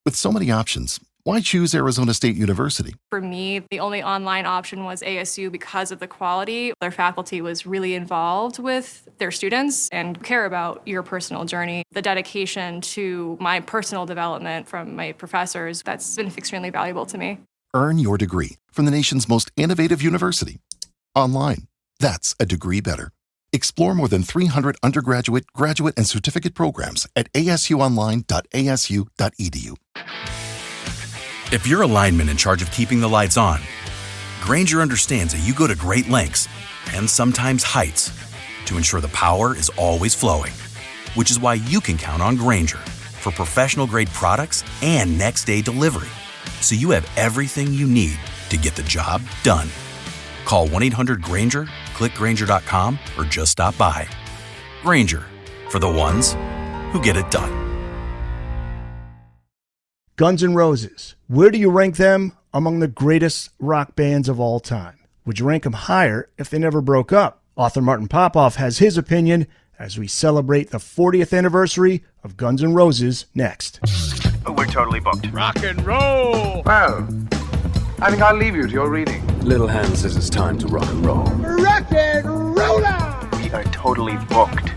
With so many options, why choose Arizona State University? For me, the only online option was ASU because of the quality. Their faculty was really involved with their students and care about your personal journey. The dedication to my personal development from my professors, that's been extremely valuable to me. Earn your degree from the nation's most innovative university. Online. That's a degree better. Explore more than 300 undergraduate, graduate, and certificate programs at asuonline.asu.edu. If you're a lineman in charge of keeping the lights on, Grainger understands that you go to great lengths and sometimes heights to ensure the power is always flowing, which is why you can count on Grainger for professional-grade products and next-day delivery, so you have everything you need to get the job done. Call 1-800-GRAINGER, click Grainger.com, or just stop by. Grainger, for the ones who get it done. Guns N' Roses. Where do you rank them among the greatest rock bands of all time? Would you rank them higher if they never broke up? Author Martin Popoff has his opinion as we celebrate the 40th anniversary of Guns N' Roses next. We're totally booked. Rock and roll! Well, I think I'll leave you to your reading. Little Hand says it's time to rock and roll. Rock and roller! We are totally booked.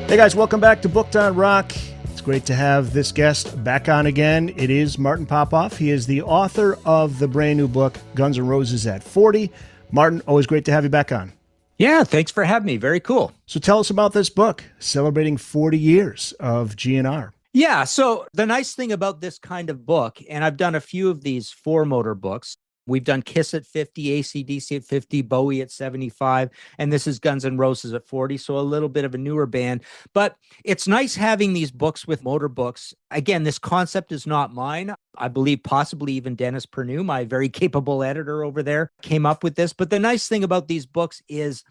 Hey guys, welcome back to Booked on Rock. It's great to have this guest back on again. It is Martin Popoff. He is the author of the brand new book, Guns N' Roses at 40. Martin, always great to have you back on. Yeah, thanks for having me. Very cool. So tell us about this book, celebrating 40 years of GNR. Yeah, so the nice thing about this kind of book, and I've done a few of these four-motor books. We've done Kiss at 50, AC/DC at 50, Bowie at 75, and this is Guns N' Roses at 40, so a little bit of a newer band. But it's nice having these books with motor books. Again, this concept is not mine. I believe possibly even Dennis Pernew, my very capable editor over there, came up with this. But the nice thing about these books is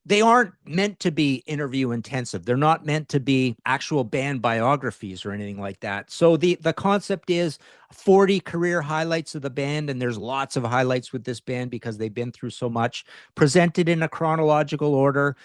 they aren't meant to be interview intensive. They're not meant to be actual band biographies or anything like that. So the concept is 40 career highlights of the band, and there's lots of highlights with this band because they've been through so much, presented in a chronological order.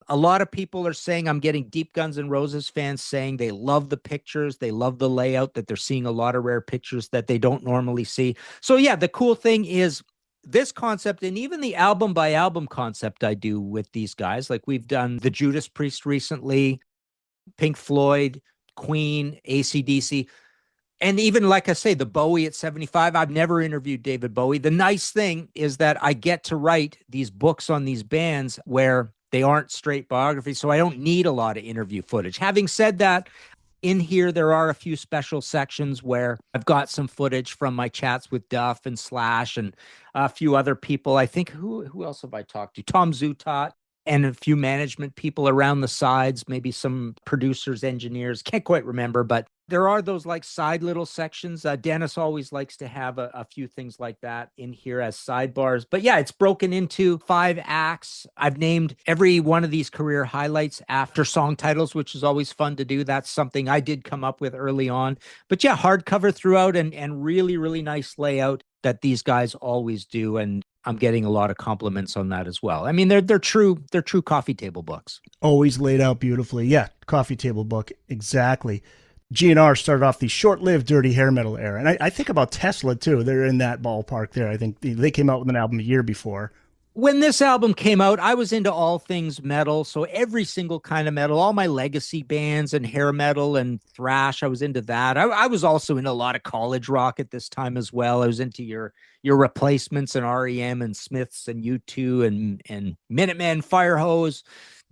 A lot of people are saying, I'm getting deep Guns N' Roses fans saying they love the pictures, they love the layout, that they're seeing a lot of rare pictures that they don't normally see. So yeah, the cool thing is this concept, and even the album by album concept I do with these guys, like we've done the Judas Priest recently, Pink Floyd, Queen, AC/DC, and even, like I say, the Bowie at 75. I've never interviewed David Bowie. The nice thing is that I get to write these books on these bands where they aren't straight biographies, so I don't need a lot of interview footage. Having said that, in here, there are a few special sections where I've got some footage from my chats with Duff and Slash and a few other people. I think, who else have I talked to? Tom Zutaut and a few management people around the sides, maybe some producers, engineers. Can't quite remember, but there are those like side little sections. Dennis always likes to have a few things like that in here as sidebars. But yeah, it's broken into 5 acts. I've named every one of these career highlights after song titles, which is always fun to do. That's something I did come up with early on. But yeah, hardcover throughout and really, really nice layout that these guys always do. And I'm getting a lot of compliments on that as well. I mean, they're true coffee table books. Always laid out beautifully. Yeah, coffee table book. Exactly. GNR started off the short-lived dirty hair metal era. And I think about Tesla, too. They're in that ballpark there. I think they came out with an album a year before. When this album came out, I was into all things metal. So every single kind of metal, all my legacy bands and hair metal and thrash, I was into that. I was also into a lot of college rock at this time as well. I was into your Replacements and REM and Smiths and U2 and Minutemen, Firehose,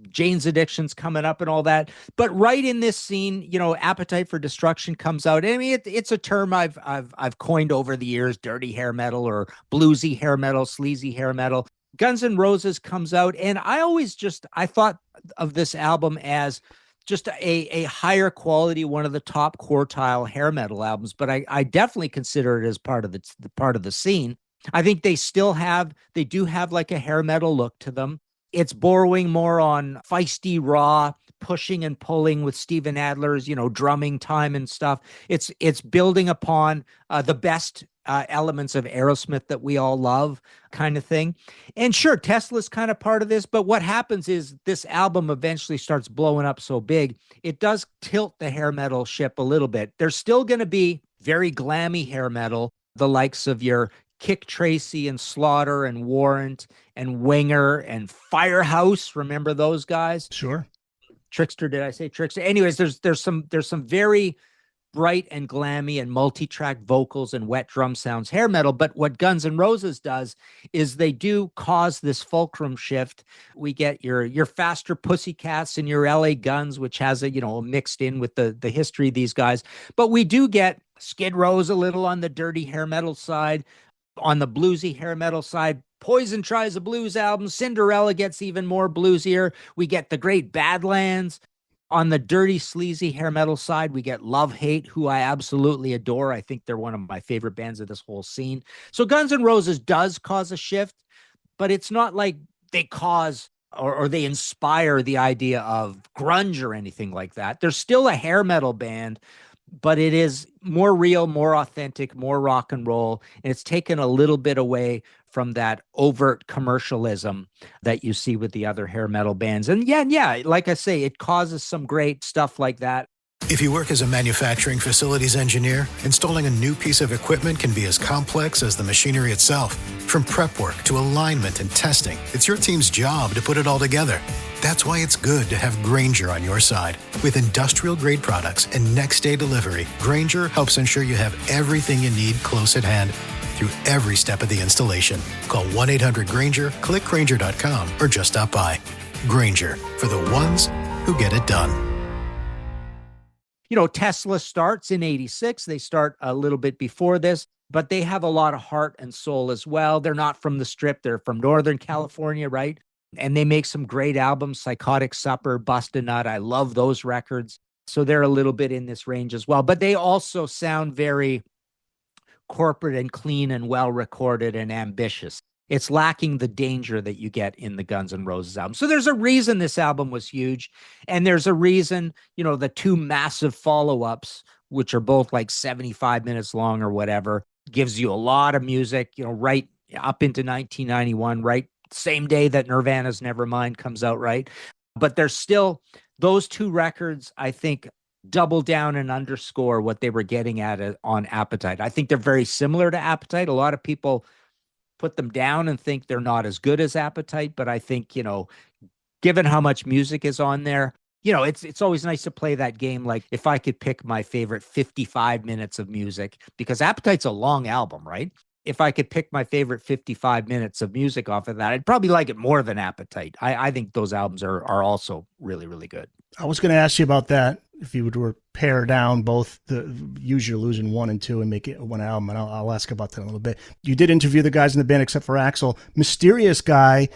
Jane's Addiction's coming up and all that. But right in this scene, Appetite for Destruction comes out. I mean, it's a term I've coined over the years, dirty hair metal or bluesy hair metal, sleazy hair metal. Guns N' Roses comes out, and I thought of this album as just a higher quality, one of the top quartile hair metal albums, but I definitely consider it as part of the scene. I think they do have like a hair metal look to them. It's borrowing more on feisty, raw, pushing and pulling with Steven Adler's, drumming time and stuff. It's building upon the best elements of Aerosmith that we all love, kind of thing. And sure, Tesla's kind of part of this, but what happens is this album eventually starts blowing up so big, it does tilt the hair metal ship a little bit. There's still going to be very glammy hair metal, the likes of your Kick Tracy and Slaughter and Warrant and Winger and Firehouse. Remember those guys? Sure. Trickster, did I say Trickster? Anyways, there's some very bright and glammy and multi-track vocals and wet drum sounds hair metal. But what Guns N' Roses does is they do cause this fulcrum shift. We get your faster Pussycats and your LA Guns, which has a, mixed in with the history of these guys. But we do get Skid Row's a little on the dirty hair metal side. On the bluesy hair metal side, Poison tries a blues album. Cinderella gets even more bluesier. We get the great Badlands. On the dirty, sleazy hair metal side, we get Love Hate, who I absolutely adore. I think they're one of my favorite bands of this whole scene. So Guns N' Roses does cause a shift, but it's not like they cause or they inspire the idea of grunge or anything like that. They're still a hair metal band, but it is more real, more authentic, more rock and roll. And it's taken a little bit away from that overt commercialism that you see with the other hair metal bands. And yeah, like I say, it causes some great stuff like that. If you work as a manufacturing facilities engineer, installing a new piece of equipment can be as complex as the machinery itself. From prep work to alignment and testing, it's your team's job to put it all together. That's why it's good to have Grainger on your side. With industrial-grade products and next-day delivery, Grainger helps ensure you have everything you need close at hand through every step of the installation. Call 1-800-GRAINGER, click Grainger.com, or just stop by. Grainger, for the ones who get it done. Tesla starts in 86. They start a little bit before this, but they have a lot of heart and soul as well. They're not from the Strip. They're from Northern California, right? And they make some great albums, Psychotic Supper, Bust a Nut. I love those records. So they're a little bit in this range as well. But they also sound very corporate and clean and well recorded and ambitious. It's lacking the danger that you get in the Guns N' Roses album. So there's a reason this album was huge. And there's a reason, the two massive follow-ups, which are both like 75 minutes long or whatever, gives you a lot of music, right up into 1991, right? Same day that Nirvana's Nevermind comes out, right? But there's still those two records, I think, double down and underscore what they were getting at on Appetite. I think they're very similar to Appetite. A lot of people put them down and think they're not as good as Appetite, but I think, given how much music is on there, it's always nice to play that game. Like if I could pick my favorite 55 minutes of music, because Appetite's a long album, right? If I could pick my favorite 55 minutes of music off of that, I'd probably like it more than Appetite. I think those albums are also really, really good. I was going to ask you about that. If you would pare down both the Use Your Illusion 1 and 2 and make it one album, and I'll ask about that in a little bit. You did interview the guys in the band except for Axl. Mysterious Guy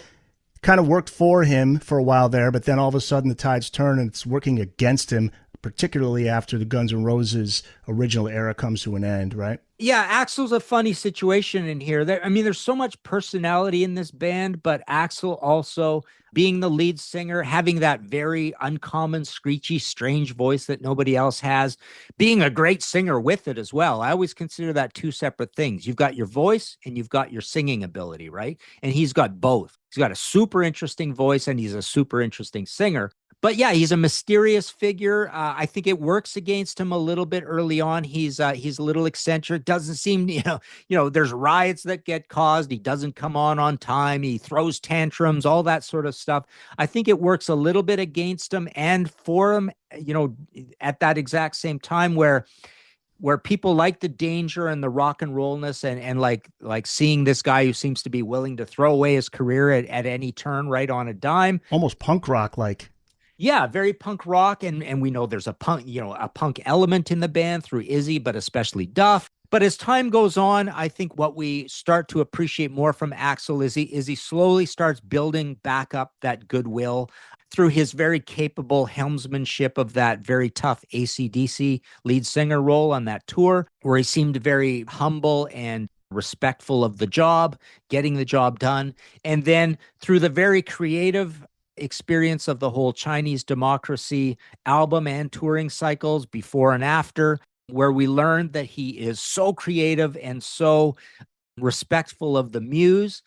kind of worked for him for a while there, but then all of a sudden the tides turn and it's working against him, particularly after the Guns N' Roses original era comes to an end, right? Yeah, Axl's a funny situation in here. There's so much personality in this band, but Axl also being the lead singer, having that very uncommon, screechy, strange voice that nobody else has, being a great singer with it as well. I always consider that two separate things. You've got your voice and you've got your singing ability, right? And he's got both. He's got a super interesting voice and he's a super interesting singer. But yeah, he's a mysterious figure. I think it works against him a little bit early on. He's a little eccentric. Doesn't seem, there's riots that get caused. He doesn't come on time. He throws tantrums, all that sort of stuff. I think it works a little bit against him and for him, at that exact same time where people like the danger and the rock and rollness and like seeing this guy who seems to be willing to throw away his career at any turn, right on a dime. Almost punk rock like. Yeah, very punk rock, and we know there's a punk element in the band through Izzy, but especially Duff. But as time goes on, I think what we start to appreciate more from Axl is he slowly starts building back up that goodwill through his very capable helmsmanship of that very tough AC/DC lead singer role on that tour, where he seemed very humble and respectful of the job, getting the job done. And then through the very creative experience of the whole Chinese Democracy album and touring cycles before and after, where we learned that he is so creative and so respectful of the muse,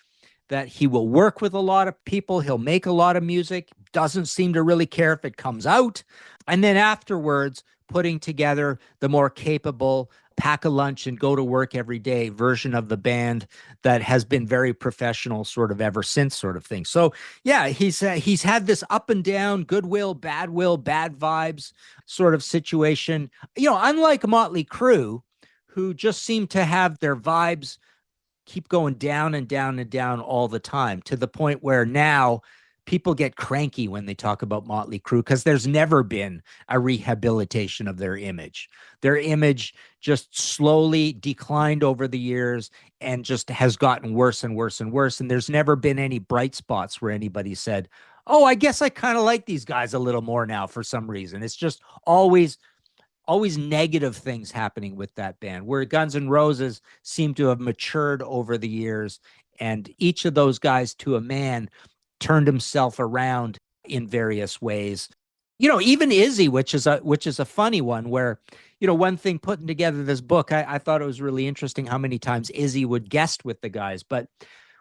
that he will work with a lot of people. He'll make a lot of music, doesn't seem to really care if it comes out. And then afterwards, putting together the more capable pack a lunch and go to work every day version of the band that has been very professional sort of ever since, sort of thing. So yeah, he's had this up and down, goodwill, bad vibes sort of situation. Unlike Motley Crue, who just seem to have their vibes keep going down and down and down all the time, to the point where now people get cranky when they talk about Motley Crue, because there's never been a rehabilitation of their image. Their image just slowly declined over the years and just has gotten worse and worse and worse. And there's never been any bright spots where anybody said, oh, I guess I kind of like these guys a little more now for some reason. It's just always negative things happening with that band, where Guns N' Roses seem to have matured over the years. And each of those guys, to a man, turned himself around in various ways. Even Izzy, which is a funny one, where, one thing putting together this book, I thought it was really interesting how many times Izzy would guest with the guys. But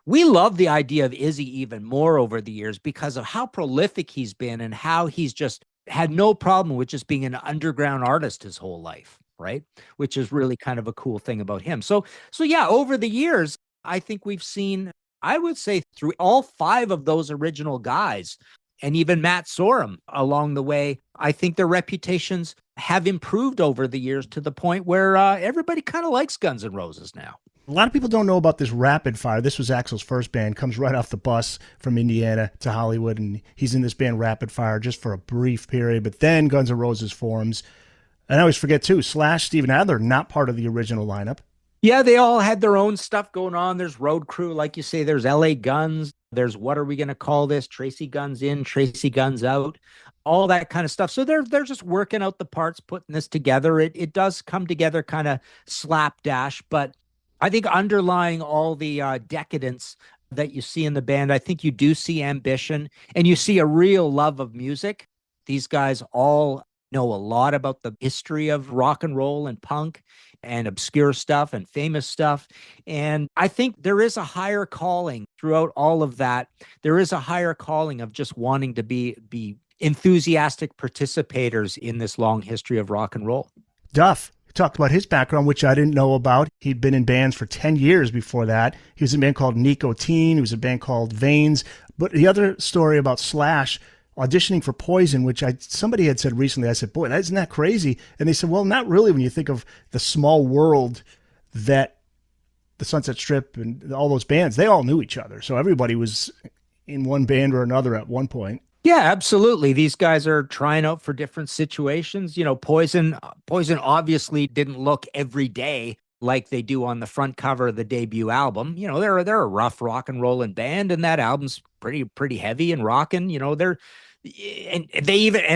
we love the idea of Izzy even more over the years because of how prolific he's been and how he's just had no problem with just being an underground artist his whole life, right? Which is really kind of a cool thing about him. So yeah, over the years, I think we've seen, I would say, through all 5 of those original guys, and even Matt Sorum along the way, I think their reputations have improved over the years to the point where everybody kind of likes Guns N' Roses now. A lot of people don't know about this Rapid Fire. This was Axl's first band, comes right off the bus from Indiana to Hollywood, and he's in this band Rapid Fire just for a brief period, but then Guns N' Roses forms. And I always forget, too, Slash, Steven Adler, not part of the original lineup. Yeah, they all had their own stuff going on. There's Road Crew, like you say, there's LA Guns, there's What Are We Gonna Call This, Tracy Guns In, Tracy Guns Out, all that kind of stuff. So they're just working out the parts, putting this together. It does come together kind of slapdash, but I think underlying all the decadence that you see in the band, I think you do see ambition and you see a real love of music. These guys all know a lot about the history of rock and roll and punk and obscure stuff and famous stuff. And I think there is a higher calling throughout all of that. There is a higher calling of just wanting to be enthusiastic participators in this long history of rock and roll. Duff talked about his background, which I didn't know about. He'd been in bands for 10 years before that. He was in a band called Nicotine. He was in a band called Veins. But the other story about Slash auditioning for Poison, which somebody had said recently, I said, boy, isn't that crazy? And they said, well, not really when you think of the small world that the Sunset Strip and all those bands, they all knew each other. So everybody was in one band or another at one point. Yeah, absolutely. These guys are trying out for different situations. Poison obviously didn't look every day like they do on the front cover of the debut album. They're a rough rock and rolling band, and that album's pretty heavy and rocking. And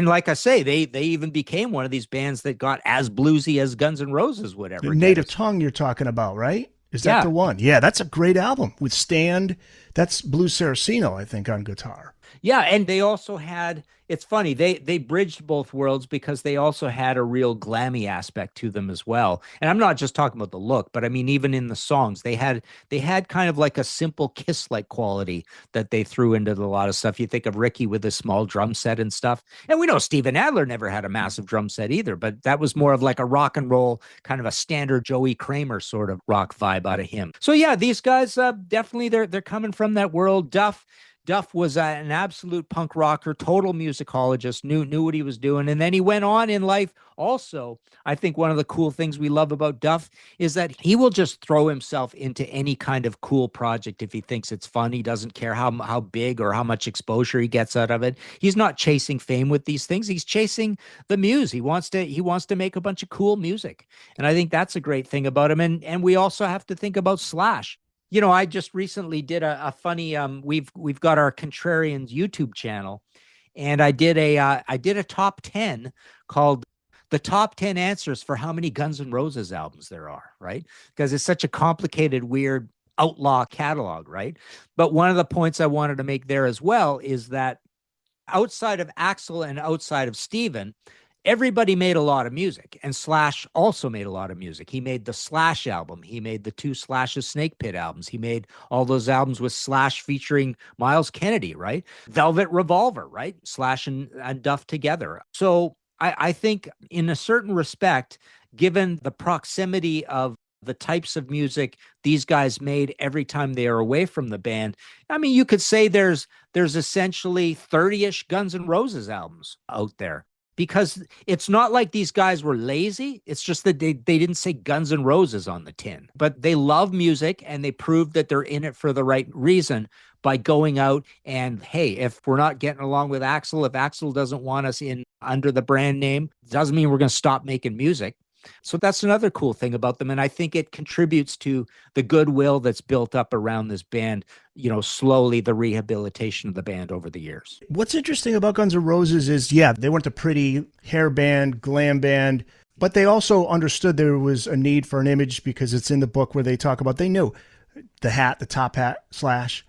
like I say, they even became one of these bands that got as bluesy as Guns N' Roses would ever. The Native Tongue you're talking about, right? Is that the one? Yeah, that's a great album with Stand. That's Blue Saraceno, I think, on guitar. Yeah, and they also had, it's funny, they bridged both worlds because they also had a real glammy aspect to them as well. And I'm not just talking about the look, but I mean, even in the songs, they had kind of like a simple Kiss-like quality that they threw into a lot of stuff. You think of Ricky with a small drum set and stuff. And we know Steven Adler never had a massive drum set either, but that was more of like a rock and roll, kind of a standard Joey Kramer sort of rock vibe out of him. So yeah, these guys, definitely they're coming from that world. Duff was an absolute punk rocker, total musicologist, knew what he was doing. And then he went on in life. Also, I think one of the cool things we love about Duff is that he will just throw himself into any kind of cool project if he thinks it's fun. He doesn't care how big or how much exposure he gets out of it. He's not chasing fame with these things. He's chasing the muse. He wants to make a bunch of cool music. And I think that's a great thing about him. And we also have to think about Slash. I just recently did a funny, we've got our Contrarians YouTube channel, and I did a top 10 called the top 10 answers for how many Guns N' Roses albums there are, right? Because it's such a complicated, weird outlaw catalog, right? But one of the points I wanted to make there as well is that outside of Axl and outside of Steven, everybody made a lot of music, and Slash also made a lot of music. He made the Slash album. He made the 2 Slash's Snake Pit albums. He made all those albums with Slash featuring Miles Kennedy, right? Velvet Revolver, right? Slash and Duff together. So I think in a certain respect, given the proximity of the types of music these guys made every time they are away from the band, I mean, you could say there's essentially 30-ish Guns N' Roses albums out there. Because it's not like these guys were lazy. It's just that they didn't say Guns N' Roses on the tin. But they love music, and they proved that they're in it for the right reason by going out and, hey, if we're not getting along with Axl, if Axl doesn't want us in under the brand name, doesn't mean we're going to stop making music. So that's another cool thing about them. And I think it contributes to the goodwill that's built up around this band, slowly the rehabilitation of the band over the years. What's interesting about Guns N' Roses is, they weren't a pretty hair band, glam band, but they also understood there was a need for an image, because it's in the book where they talk about, they knew the top hat, Slash,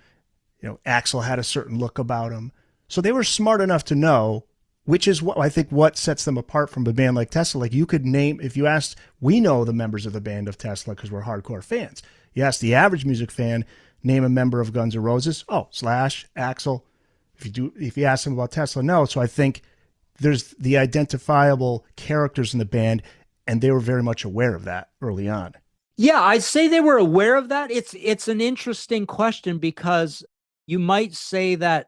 Axl had a certain look about him. So they were smart enough to know, which is what I think what sets them apart from a band like Tesla. Like, you could name, if you asked, we know the members of the band of Tesla because we're hardcore fans. You ask the average music fan, name a member of Guns N' Roses. Oh, Slash, Axl. If you ask them about Tesla, no. So I think there's the identifiable characters in the band, and they were very much aware of that early on. Yeah, I'd say they were aware of that. It's an interesting question, because you might say that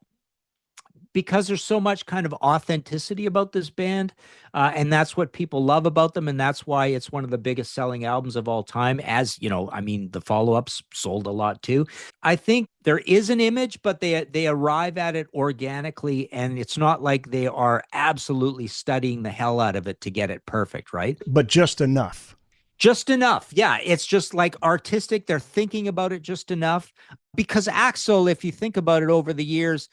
because there's so much kind of authenticity about this band, and that's what people love about them, and that's why it's one of the biggest selling albums of all time. As the follow-ups sold a lot too. I think there is an image, but they arrive at it organically, and it's not like they are absolutely studying the hell out of it to get it perfect, right? But just enough. Just enough. Yeah, it's just like artistic. They're thinking about it just enough, because Axl, if you think about it over the years,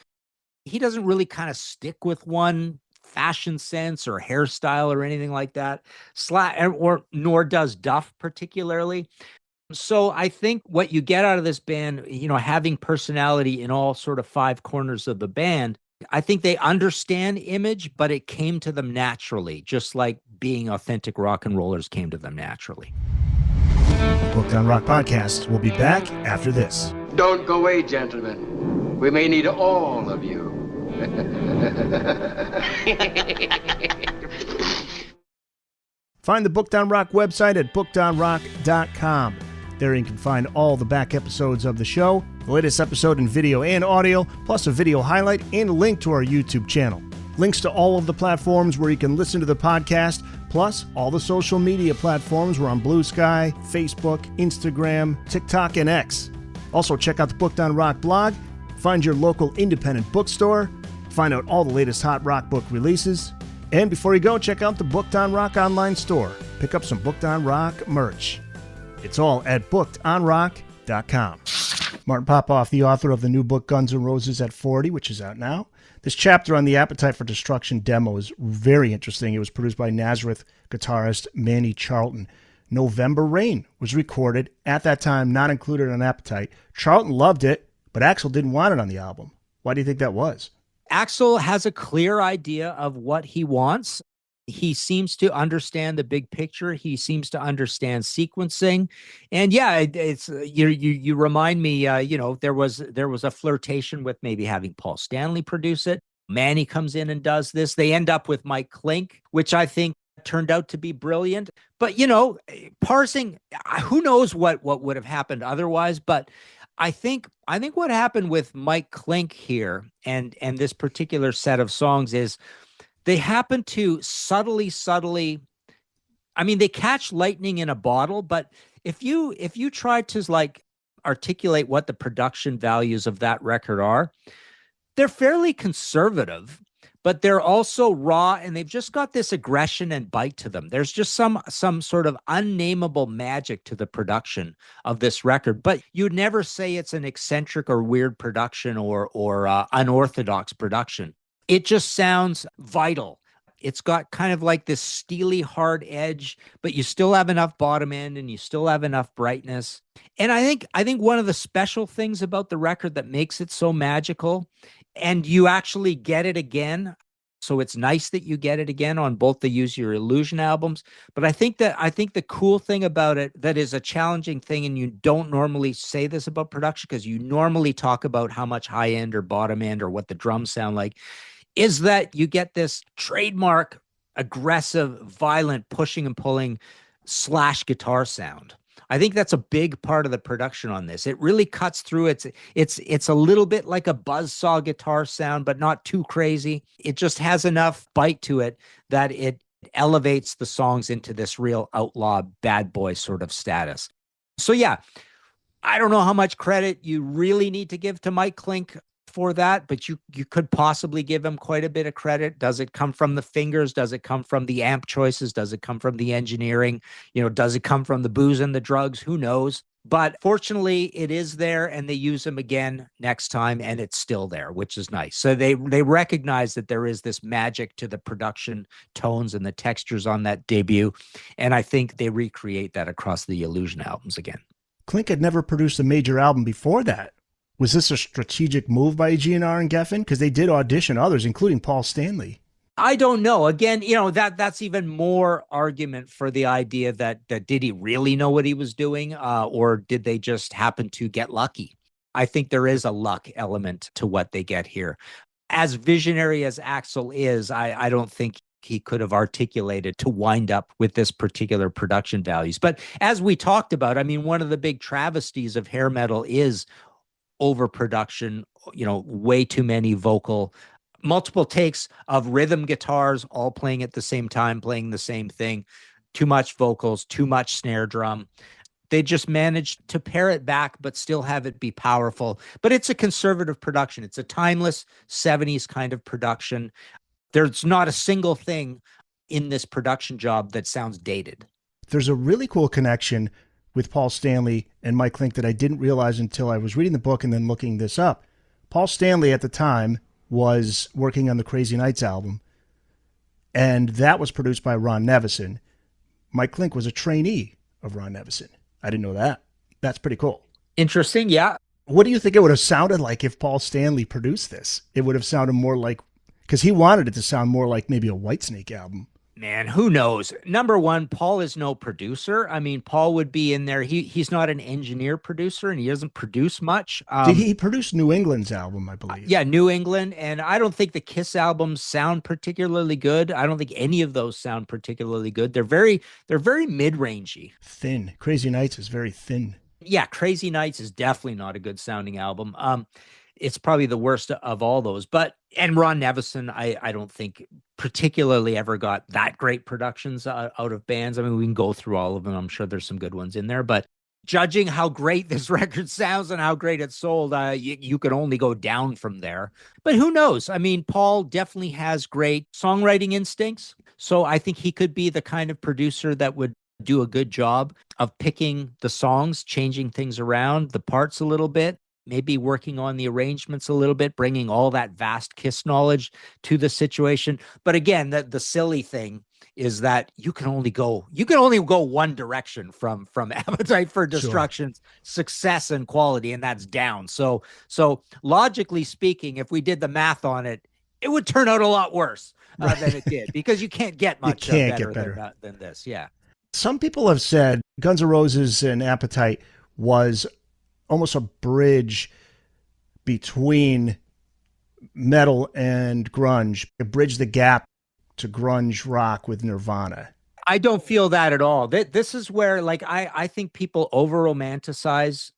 he doesn't really kind of stick with one fashion sense or hairstyle or anything like that, nor does Duff particularly. So I think what you get out of this band, having personality in all sort of 5 corners of the band, I think they understand image, but it came to them naturally, just like being authentic rock and rollers came to them naturally. Booked on Rock Podcast will be back after this. Don't go away, gentlemen. We may need all of you. Find the Booked on Rock website at bookedonrock.com. There you can find all the back episodes of the show, the latest episode in video and audio, plus a video highlight and a link to our YouTube channel. Links to all of the platforms where you can listen to the podcast, plus all the social media platforms. We're on Blue Sky, Facebook, Instagram, TikTok, and X. Also, check out the Booked on Rock blog, find your local independent bookstore, find out all the latest hot rock book releases, and before you go, check out the Booked on Rock online store. Pick up some Booked on Rock merch. It's all at bookedonrock.com. Martin Popoff, the author of the new book Guns N' Roses at 40, which is out now. This chapter on the Appetite for Destruction demo is very interesting. It was produced by Nazareth guitarist Manny Charlton. November Rain was recorded at that time, not included on Appetite. Charlton loved it, but Axl didn't want it on the album. Why do you think that was? Axl has a clear idea of what he wants. He seems to understand the big picture. He seems to understand sequencing. And yeah, it's you remind me, there was a flirtation with maybe having Paul Stanley produce it. Manny comes in and does this. They end up with Mike Klink, which I think turned out to be brilliant. But, parsing, who knows what would have happened otherwise. But I think what happened with Mike Klink here and this particular set of songs is they happen to subtly, they catch lightning in a bottle, but if you try to articulate what the production values of that record are, they're fairly conservative, but they're also raw, and they've just got this aggression and bite to them. There's just some sort of unnameable magic to the production of this record, but you'd never say it's an eccentric or weird production or unorthodox production. It just sounds vital. It's got kind of like this steely hard edge, but you still have enough bottom end and you still have enough brightness. And I think one of the special things about the record that makes it so magical, and you actually get it again, So it's nice that you get it again on both the Use Your Illusion albums. But I think the cool thing about it that is a challenging thing, and you don't normally say this about production because you normally talk about how much high end or bottom end or what the drums sound like, is that you get this trademark aggressive, violent pushing and pulling slash guitar sound. I think that's a big part of the production on this. It really cuts through. It's a little bit like a buzzsaw guitar sound, but not too crazy. It just has enough bite to it that it elevates the songs into this real outlaw bad boy sort of status. So yeah, I don't know how much credit you really need to give to Mike Klink for that, but you could possibly give him quite a bit of credit. Does it come from the fingers? Does it come from the amp choices? Does it come from the engineering? Does it come from the booze and the drugs? Who knows? But fortunately, it is there, and they use them again next time, and it's still there, which is nice. So they recognize that there is this magic to the production tones and the textures on that debut, and I think they recreate that across the Illusion albums again. Klink had never produced a major album before that. Was this a strategic move by GNR and Geffen? Because they did audition others, including Paul Stanley. I don't know. Again, that's even more argument for the idea that did he really know what he was doing, or did they just happen to get lucky? I think there is a luck element to what they get here. As visionary as Axl is, I don't think he could have articulated to wind up with this particular production values. But as we talked about, I mean, one of the big travesties of hair metal is overproduction, way too many multiple takes of rhythm guitars all playing at the same time, playing the same thing, too much vocals, too much snare drum. They just managed to pare it back, but still have it be powerful. But it's a conservative production. It's a timeless 70s kind of production. There's not a single thing in this production job that sounds dated. There's a really cool connection with Paul Stanley and Mike Klink that I didn't realize until I was reading the book and then looking this up. Paul Stanley at the time was working on the Crazy Nights album, and that was produced by Ron Nevison. Mike Klink was a trainee of Ron Nevison. I didn't know that. That's pretty cool. Interesting, yeah. What do you think it would have sounded like if Paul Stanley produced this? It would have sounded more like, because he wanted it to sound more like maybe a Whitesnake album. Man, who knows? Number one, Paul is no producer. I mean, Paul would be in there. He's not an engineer producer, and he doesn't produce much. Did he produce New England's album, I believe? Yeah, New England. And I don't think the Kiss albums sound particularly good. I don't think any of those sound particularly good. They're very mid-rangey. Thin. Crazy Nights is very thin. Yeah, Crazy Nights is definitely not a good sounding album. It's probably the worst of all those. And Ron Nevison, I don't think particularly ever got that great productions out of bands. I mean, we can go through all of them. I'm sure there's some good ones in there, but judging how great this record sounds and how great it sold, you could only go down from there. But who knows? I mean, Paul definitely has great songwriting instincts. So I think he could be the kind of producer that would do a good job of picking the songs, changing things around, the parts a little bit, maybe working on the arrangements a little bit, bringing all that vast Kiss knowledge to the situation. But again, the silly thing is that you can only go one direction from Appetite for Destruction's success and quality, and that's down. So logically speaking, if we did the math on it, it would turn out a lot worse than it did, because you can't get much better than this. Yeah. Some people have said Guns N' Roses and Appetite was almost a bridge between metal and grunge. It bridged the gap to grunge rock with Nirvana. I don't feel that at all. This is where, like, I think people over romanticize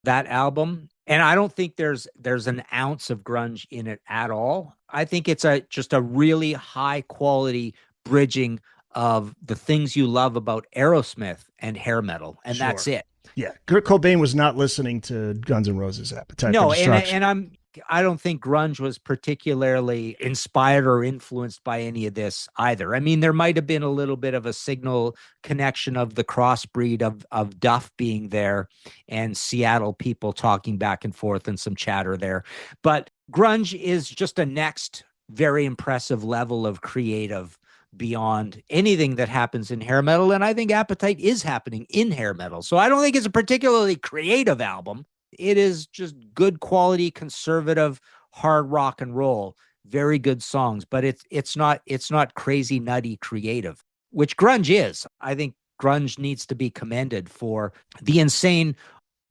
that album, and I don't think there's an ounce of grunge in it at all. I think it's just a really high quality bridging of the things you love about Aerosmith and hair metal, and that's it. Yeah, Kurt Cobain was not listening to Guns N' Roses' Appetite for Destruction. And I don't think grunge was particularly inspired or influenced by any of this either. I mean, there might have been a little bit of a signal connection of the crossbreed of Duff being there and Seattle people talking back and forth and some chatter there. But grunge is just a next very impressive level of creative beyond anything that happens in hair metal. And I think Appetite is happening in hair metal. So I don't think it's a particularly creative album. It is just good quality, conservative, hard rock and roll very good songs, but it's not crazy nutty creative, which grunge is. I think grunge needs to be commended for the insane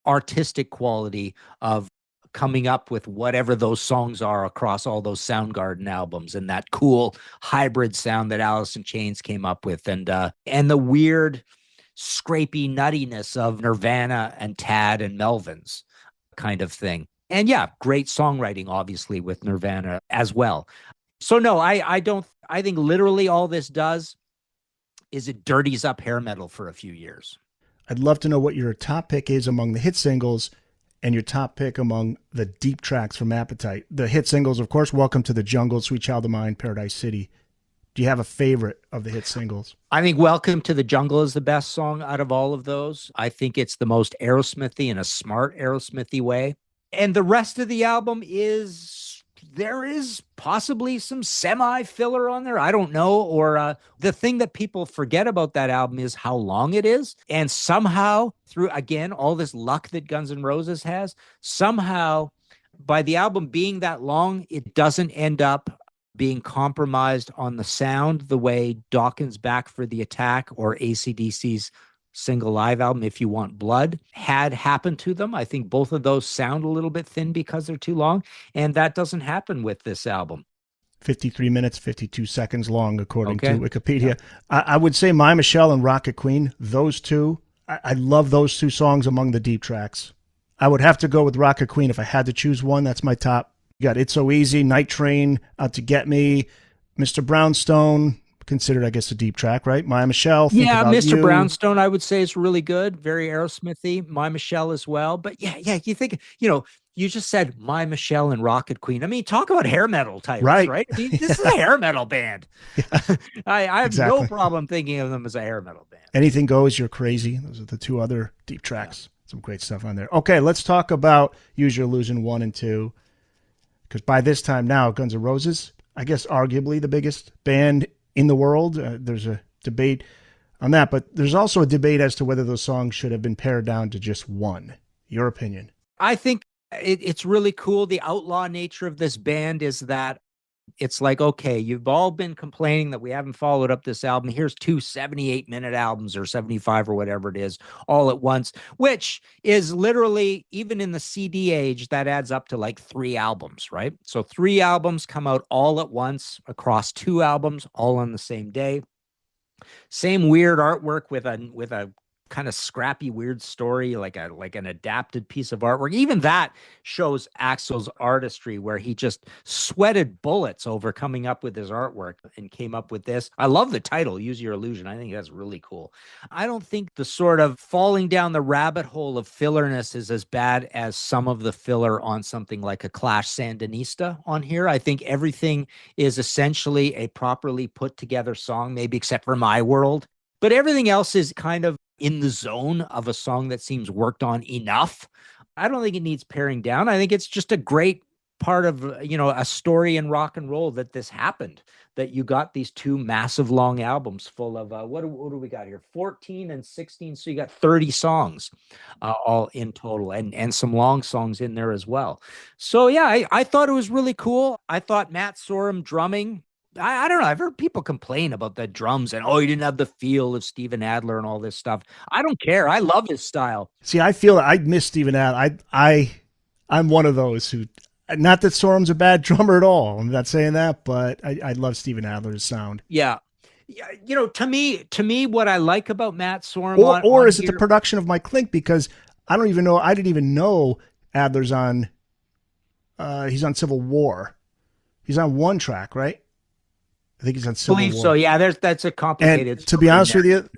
artistic quality of coming up with whatever those songs are across all those Soundgarden albums, and that cool hybrid sound that Alice in Chains came up with, and the weird scrapey nuttiness of Nirvana and Tad and Melvins kind of thing. And yeah, great songwriting, obviously, with Nirvana as well. So no, I think literally all this does is it dirties up hair metal for a few years. I'd love to know what your top pick is among the hit singles and your top pick among the deep tracks from Appetite. The hit singles, of course, Welcome to the Jungle, Sweet Child of Mine, Paradise City. Do you have a favorite of the hit singles? I think Welcome to the Jungle is the best song out of all of those. I think it's the most Aerosmithy in a smart Aerosmithy way. And the rest of the album there is possibly some semi-filler on there. I don't know. Or the thing that people forget about that album is how long it is. And somehow, through, again, all this luck that Guns N' Roses has, somehow, by the album being that long, it doesn't end up being compromised on the sound the way Dawkins' Back for the Attack or AC/DC's single live album, If You Want Blood, had happened to them. I think both of those sound a little bit thin because they're too long, and that doesn't happen with this album. 53 minutes, 52 seconds long, according to Wikipedia. Yeah. I would say My Michelle and Rocket Queen, those two, I love those two songs among the deep tracks. I would have to go with Rocket Queen if I had to choose one. That's my top. You got It's So Easy, Night Train, Out to Get Me, Mr. Brownstone, considered, I guess, a deep track, right? My Michelle. Yeah, Mr. You. Brownstone, I would say, is really good. Very Aerosmithy. My Michelle as well. But yeah, you think, you just said My Michelle and Rocket Queen. I mean, talk about hair metal titles, right? I mean, this is a hair metal band. Yeah. I have no problem thinking of them as a hair metal band. Anything Goes, You're Crazy. Those are the two other deep tracks. Yeah. Some great stuff on there. Okay, let's talk about Use Your Illusion 1 and 2. Because by this time now, Guns N' Roses, I guess arguably the biggest band in the world. There's a debate on that, but there's also a debate as to whether those songs should have been pared down to just one. Your opinion? I think it's really cool. The outlaw nature of this band is that it's like, okay, you've all been complaining that we haven't followed up this album. Here's two 78-minute albums or 75 or whatever it is all at once, which is literally, even in the CD age, that adds up to like 3 albums, right? So 3 albums come out all at once across 2 albums, all on the same day. Same weird artwork with a kind of scrappy, weird story, like an adapted piece of artwork. Even that shows Axl's artistry, where he just sweated bullets over coming up with his artwork and came up with this. I love the title, Use Your Illusion. I think that's really cool. I don't think the sort of falling down the rabbit hole of fillerness is as bad as some of the filler on something like a Clash Sandinista on here. I think everything is essentially a properly put together song, maybe except for My World. But everything else is kind of in the zone of a song that seems worked on enough. I don't think it needs paring down. I think it's just a great part of, a story in rock and roll that this happened, that you got these 2 massive long albums full of, what do we got here? 14 and 16. So you got 30 songs all in total, and some long songs in there as well. So yeah, I thought it was really cool. I thought Matt Sorum drumming, I don't know. I've heard people complain about the drums and, he didn't have the feel of Steven Adler and all this stuff. I don't care. I love his style. See, I feel I miss Steven Adler. I'm one of those who, not that Sorum's a bad drummer at all. I'm not saying that, but I love Steven Adler's sound. Yeah. To me, what I like about Matt Sorum, or is it the production of Mike Klink? Because I didn't even know Adler's on. He's on Civil War. He's on one track, right? I think he's on Civil War. So yeah, that's a complicated. And to be honest with you,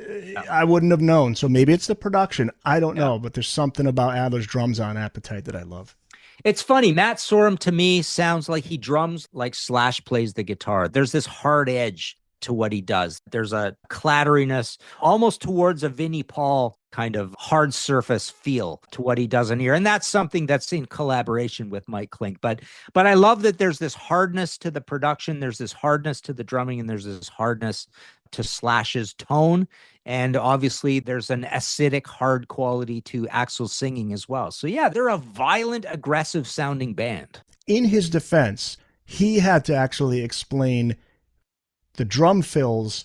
I wouldn't have known. So maybe it's the production. I don't know, but there's something about Adler's drums on Appetite that I love. It's funny. Matt Sorum to me sounds like he drums like Slash plays the guitar. There's this hard edge to what he does. There's a clatteriness almost towards a Vinnie Paul kind of hard surface feel to what he does in here. And that's something that's in collaboration with Mike Klink. But I love that there's this hardness to the production. There's this hardness to the drumming, and there's this hardness to Slash's tone. And obviously there's an acidic, hard quality to Axl's singing as well. So yeah, they're a violent, aggressive sounding band. In his defense, he had to actually explain the drum fills.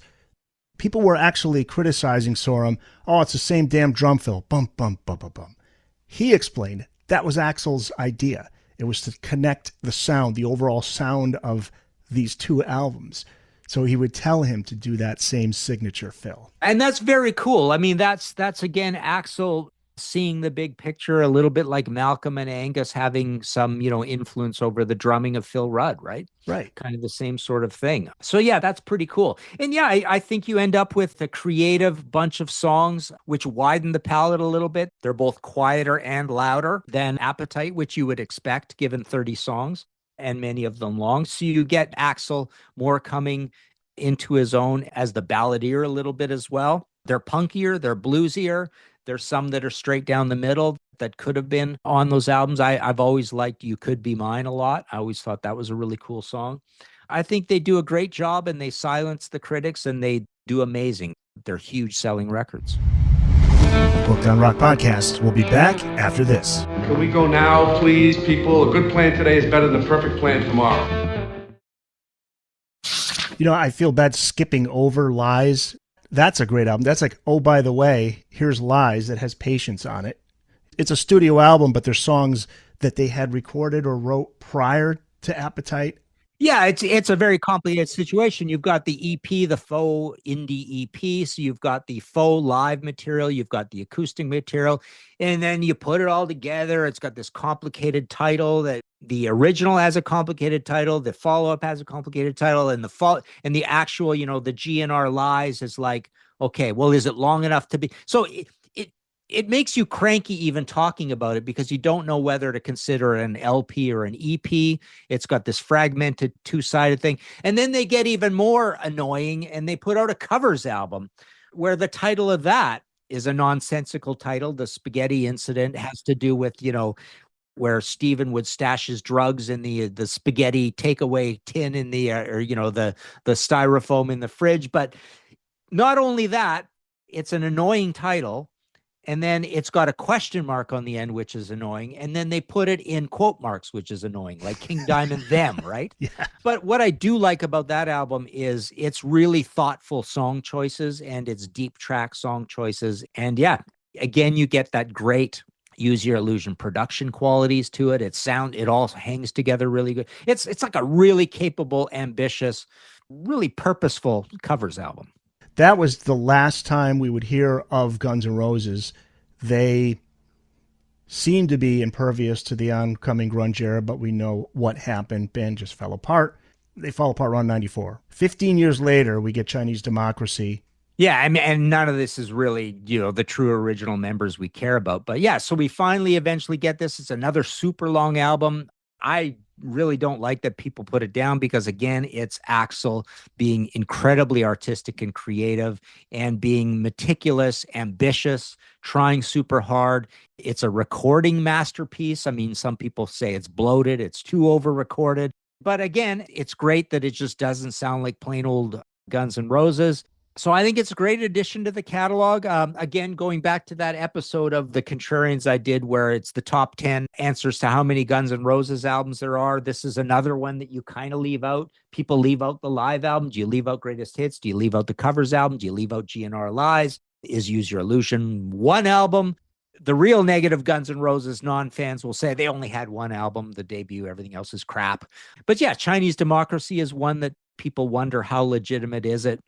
People were actually criticizing Sorum. Oh, it's the same damn drum fill. Bump, bump, bump, bump, bump. He explained that was Axl's idea. It was to connect the sound, the overall sound of these two albums. So he would tell him to do that same signature fill. And that's very cool. I mean, that's again, Axl seeing the big picture, a little bit like Malcolm and Angus having some, influence over the drumming of Phil Rudd, right? Right. Kind of the same sort of thing. So yeah, that's pretty cool. And yeah, I think you end up with a creative bunch of songs which widen the palette a little bit. They're both quieter and louder than Appetite, which you would expect given 30 songs and many of them long. So you get Axl more coming into his own as the balladeer a little bit as well. They're punkier, they're bluesier. There's some that are straight down the middle that could have been on those albums. I've always liked You Could Be Mine a lot. I always thought that was a really cool song. I think they do a great job and they silence the critics and they do amazing. They're huge selling records. Booked on Rock Podcast. We'll be back after this. Can we go now, please, people? A good plan today is better than a perfect plan tomorrow. I feel bad skipping over Lies. That's a great album. That's like, oh, by the way, here's Lies that has Patience on it. It's a studio album, but there's songs that they had recorded or wrote prior to Appetite. Yeah, it's a very complicated situation. You've got the EP, the faux indie EP. So you've got the faux live material. You've got the acoustic material. And then you put it all together. It's got this complicated title that the original has a complicated title. The follow-up has a complicated title. And the actual, the GNR Lies is like, okay, well, is it long enough to be? So it makes you cranky even talking about it because you don't know whether to consider an LP or an EP. It's got this fragmented two-sided thing. And then they get even more annoying and they put out a covers album where the title of that is a nonsensical title. The Spaghetti Incident has to do with, where Steven would stash his drugs in the spaghetti takeaway tin in the styrofoam in the fridge. But not only that, it's an annoying title. And then it's got a question mark on the end, which is annoying. And then they put it in quote marks, which is annoying, like King Diamond them, right? Yeah. But what I do like about that album is it's really thoughtful song choices and it's deep track song choices. And yeah, again, you get that great Use Your Illusion production qualities to it. It all hangs together really good. It's like a really capable, ambitious, really purposeful covers album. That was the last time we would hear of Guns N' Roses. They seemed to be impervious to the oncoming grunge era, but we know what happened. Band just fell apart. They fall apart around 94. 15 years later, we get Chinese Democracy. Yeah, I mean, and none of this is really, the true original members we care about. But yeah, so we finally eventually get this. It's another super long album. I really don't like that people put it down because, again, it's Axl being incredibly artistic and creative and being meticulous, ambitious, trying super hard. It's a recording masterpiece. I mean, some people say it's bloated, it's too over-recorded. But again, it's great that it just doesn't sound like plain old Guns N' Roses. So I think it's a great addition to the catalog. Again, going back to that episode of The Contrarians I did where it's the top 10 answers to how many Guns N' Roses albums there are. This is another one that you kind of leave out. People leave out the live album. Do you leave out Greatest Hits? Do you leave out the covers album? Do you leave out GNR Lies? Is Use Your Illusion one album? The real negative Guns N' Roses non-fans will say they only had one album, the debut, everything else is crap. But yeah, Chinese Democracy is one that people wonder how legitimate is it.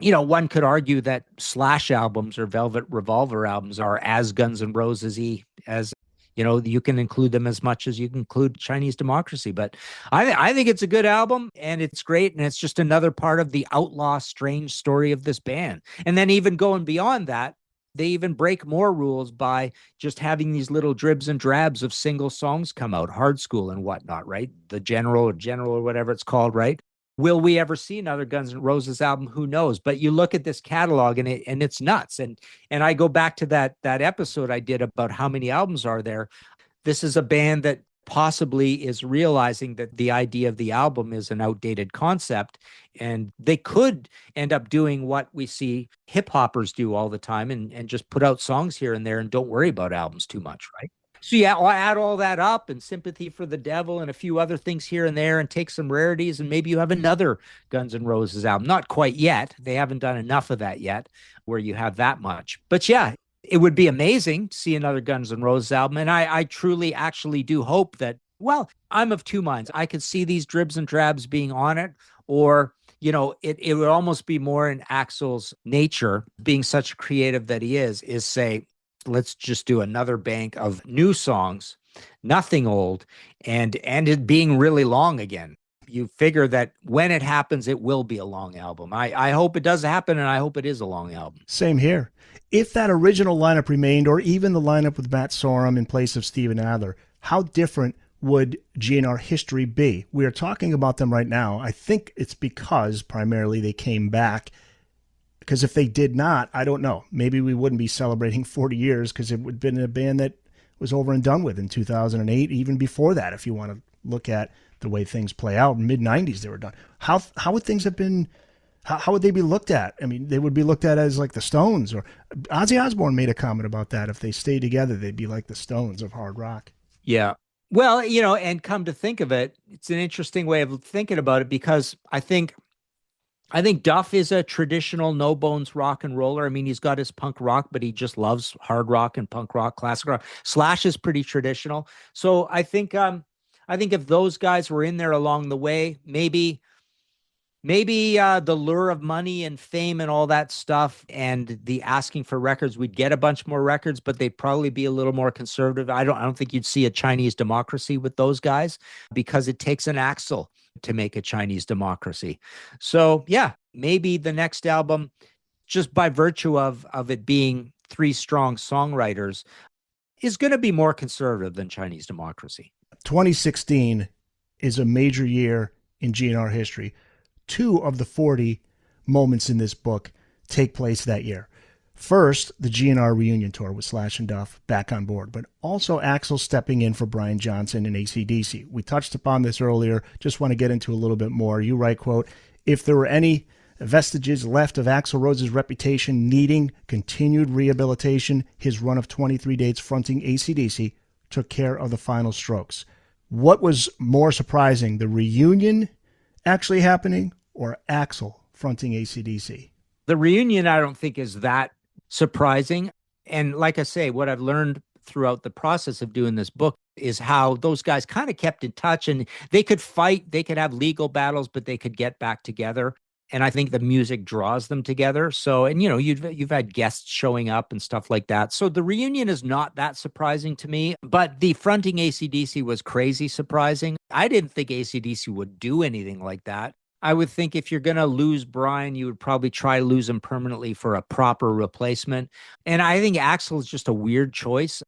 One could argue that Slash albums or Velvet Revolver albums are as Guns N' Roses-y as, you can include them as much as you can include Chinese Democracy. But I think it's a good album and it's great. And it's just another part of the outlaw, strange story of this band. And then even going beyond that, they even break more rules by just having these little dribs and drabs of single songs come out, Hard School and whatnot, right? The General or whatever it's called, right? Will we ever see another Guns N' Roses album? Who knows? But you look at this catalog and it's nuts. And I go back to that episode I did about how many albums are there. This is a band that possibly is realizing that the idea of the album is an outdated concept. And they could end up doing what we see hip hoppers do all the time and just put out songs here and there and don't worry about albums too much, right? So yeah, I'll add all that up and Sympathy for the Devil and a few other things here and there and take some rarities and maybe you have another Guns N' Roses album. Not quite yet. They haven't done enough of that yet where you have that much. But yeah, it would be amazing to see another Guns N' Roses album. And I truly actually do hope that, well, I'm of two minds. I could see these dribs and drabs being on it, or it would almost be more in Axl's nature, being such a creative that he is say, let's just do another bank of new songs, nothing old, and it being really long again. You figure that when it happens, it will be a long album. I hope it does happen, and I hope it is a long album. Same here. If that original lineup remained, or even the lineup with Matt Sorum in place of Steven Adler, how different would GNR history be? We are talking about them right now. I think it's because primarily they came back. Because if they did not, I don't know. Maybe we wouldn't be celebrating 40 years because it would have been a band that was over and done with in 2008, even before that, if you want to look at the way things play out. In mid-90s, they were done. How would things have been, how would they be looked at? I mean, they would be looked at as like the Stones, or Ozzy Osbourne made a comment about that. If they stayed together, they'd be like the Stones of hard rock. Yeah. Well, and come to think of it, it's an interesting way of thinking about it because I think Duff is a traditional no bones rock and roller. I mean, he's got his punk rock, but he just loves hard rock and punk rock, classic rock. Slash is pretty traditional. So I think if those guys were in there along the way, maybe the lure of money and fame and all that stuff and the asking for records, we'd get a bunch more records, but they'd probably be a little more conservative. I don't think you'd see a Chinese democracy with those guys because it takes an Axl to make a Chinese democracy. So yeah, maybe the next album, just by virtue of it being three strong songwriters, is going to be more conservative than Chinese democracy. 2016 is a major year in GNR history. 2 of the 40 moments in this book take place that year. First, the GNR reunion tour with Slash and Duff back on board, but also Axl stepping in for Brian Johnson and AC/DC. We touched upon this earlier, just want to get into a little bit more. You write, quote, if there were any vestiges left of Axl Rose's reputation needing continued rehabilitation, his run of 23 dates fronting AC/DC took care of the final strokes. What was more surprising, the reunion actually happening or Axl fronting AC/DC? The reunion, I don't think, is that surprising. And like I say, what I've learned throughout the process of doing this book is how those guys kind of kept in touch, and they could fight, they could have legal battles, but they could get back together. And I think the music draws them together. So, and you've had guests showing up and stuff like that. So the reunion is not that surprising to me, but the fronting AC/DC was crazy surprising. I didn't think AC/DC would do anything like that. I would think if you're going to lose Brian, you would probably try to lose him permanently for a proper replacement. And I think Axl is just a weird choice.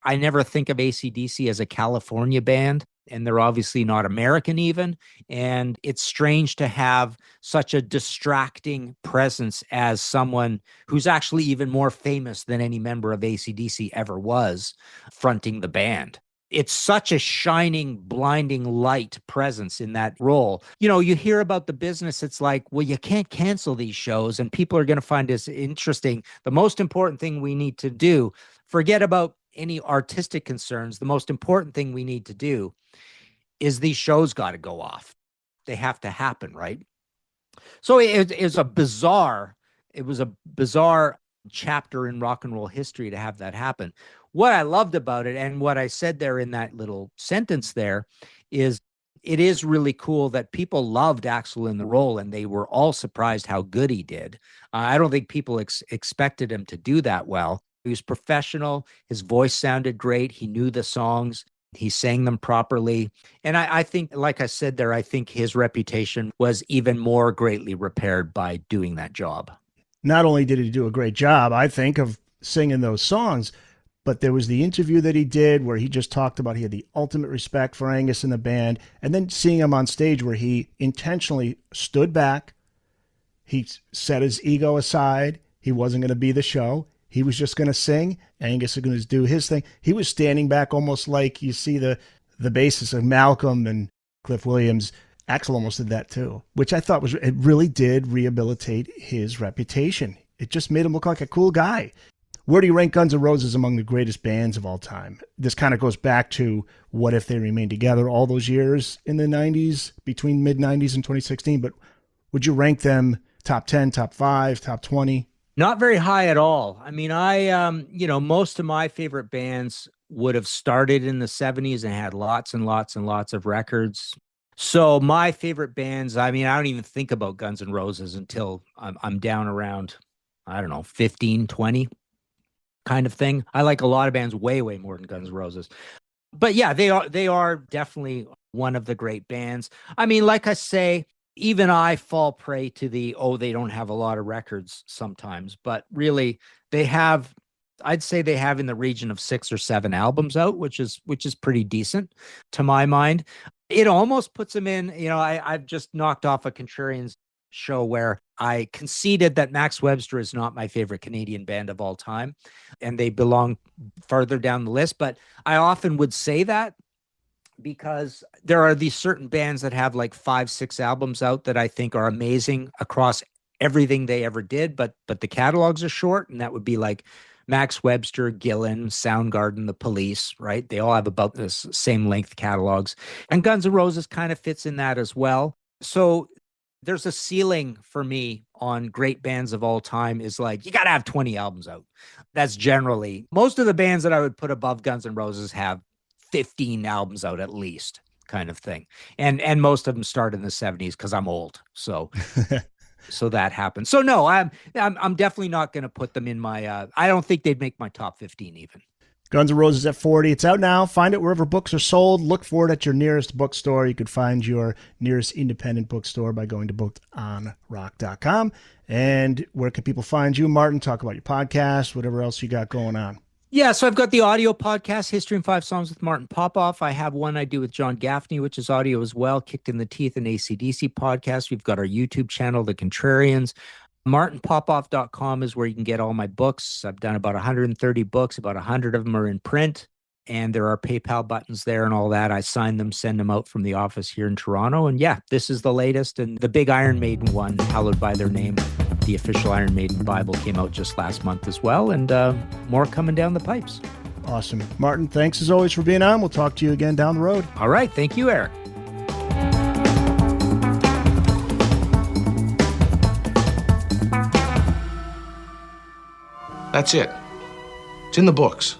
I never think of AC/DC as a California band, and they're obviously not American even. And it's strange to have such a distracting presence as someone who's actually even more famous than any member of AC/DC ever was fronting the band. It's such a shining, blinding light presence in that role. You hear about the business. It's like, well, you can't cancel these shows and people are going to find this interesting. The most important thing we need to do, forget about any artistic concerns. The most important thing we need to do is these shows got to go off. They have to happen, right? So it was a bizarre chapter in rock and roll history to have that happen. What I loved about it, and what I said there in that little sentence there, is it is really cool that people loved Axl in the role, and they were all surprised how good he did. I don't think people expected him to do that well. He was professional. His voice sounded great. He knew the songs. He sang them properly. And I think, like I said there, I think his reputation was even more greatly repaired by doing that job. Not only did he do a great job, I think, of singing those songs, but there was the interview that he did where he just talked about he had the ultimate respect for Angus and the band, and then seeing him on stage where he intentionally stood back. He set his ego aside. He wasn't going to be the show. He was just going to sing. Angus was going to do his thing. He was standing back almost like you see the bassist of Malcolm and Cliff Williams. Axl almost did that too, which I thought it really did rehabilitate his reputation. It just made him look like a cool guy. Where do you rank Guns N' Roses among the greatest bands of all time? This kind of goes back to what if they remained together all those years in the 90s, between mid-90s and 2016, but would you rank them top 10, top 5, top 20? Not very high at all. I mean, most of my favorite bands would have started in the 70s and had lots and lots and lots of records. So my favorite bands, I mean, I don't even think about Guns N' Roses until I'm down around, I don't know, 15, 20 kind of thing. I like a lot of bands way, way more than Guns N' Roses. But yeah, they are definitely one of the great bands. I mean, like I say, even I fall prey to they don't have a lot of records sometimes, but really I'd say they have in the region of 6 or 7 albums out, which is pretty decent to my mind. It almost puts them in, I've just knocked off a Contrarians show where I conceded that Max Webster is not my favorite Canadian band of all time, and they belong further down the list. But I often would say that because there are these certain bands that have like 5, 6 albums out that I think are amazing across everything they ever did, but the catalogs are short, and that would be like Max Webster, Gillan, Soundgarden, The Police, right? They all have about the same length catalogs. And Guns N' Roses kind of fits in that as well. So there's a ceiling for me on great bands of all time is like, you got to have 20 albums out. That's generally, most of the bands that I would put above Guns N' Roses have 15 albums out at least, kind of thing. And most of them start in the 70s because I'm old. So so that happens. So no, I'm definitely not going to put them in my I don't think they'd make my top 15 even. Guns N' Roses at 40. It's out now. Find it wherever books are sold. Look for it at your nearest bookstore. You could find your nearest independent bookstore by going to bookedonrock.com. And where can people find you, Martin? Talk about your podcast, whatever else you got going on. Yeah, so I've got the audio podcast, History in 5 Songs with Martin Popoff. I have one I do with John Gaffney, which is audio as well, Kicked in the Teeth, and AC/DC podcast. We've got our YouTube channel, The Contrarians. MartinPopoff.com is where you can get all my books. I've done about 130 books. About 100 of them are in print, and there are PayPal buttons there and all that. I sign them, send them out from the office here in Toronto. And yeah, this is the latest. And the big Iron Maiden one, Hallowed by Their Name, the official Iron Maiden Bible, came out just last month as well. And more coming down the pipes. Awesome. Martin, thanks as always for being on. We'll talk to you again down the road. All right. Thank you, Eric. That's it. It's in the books.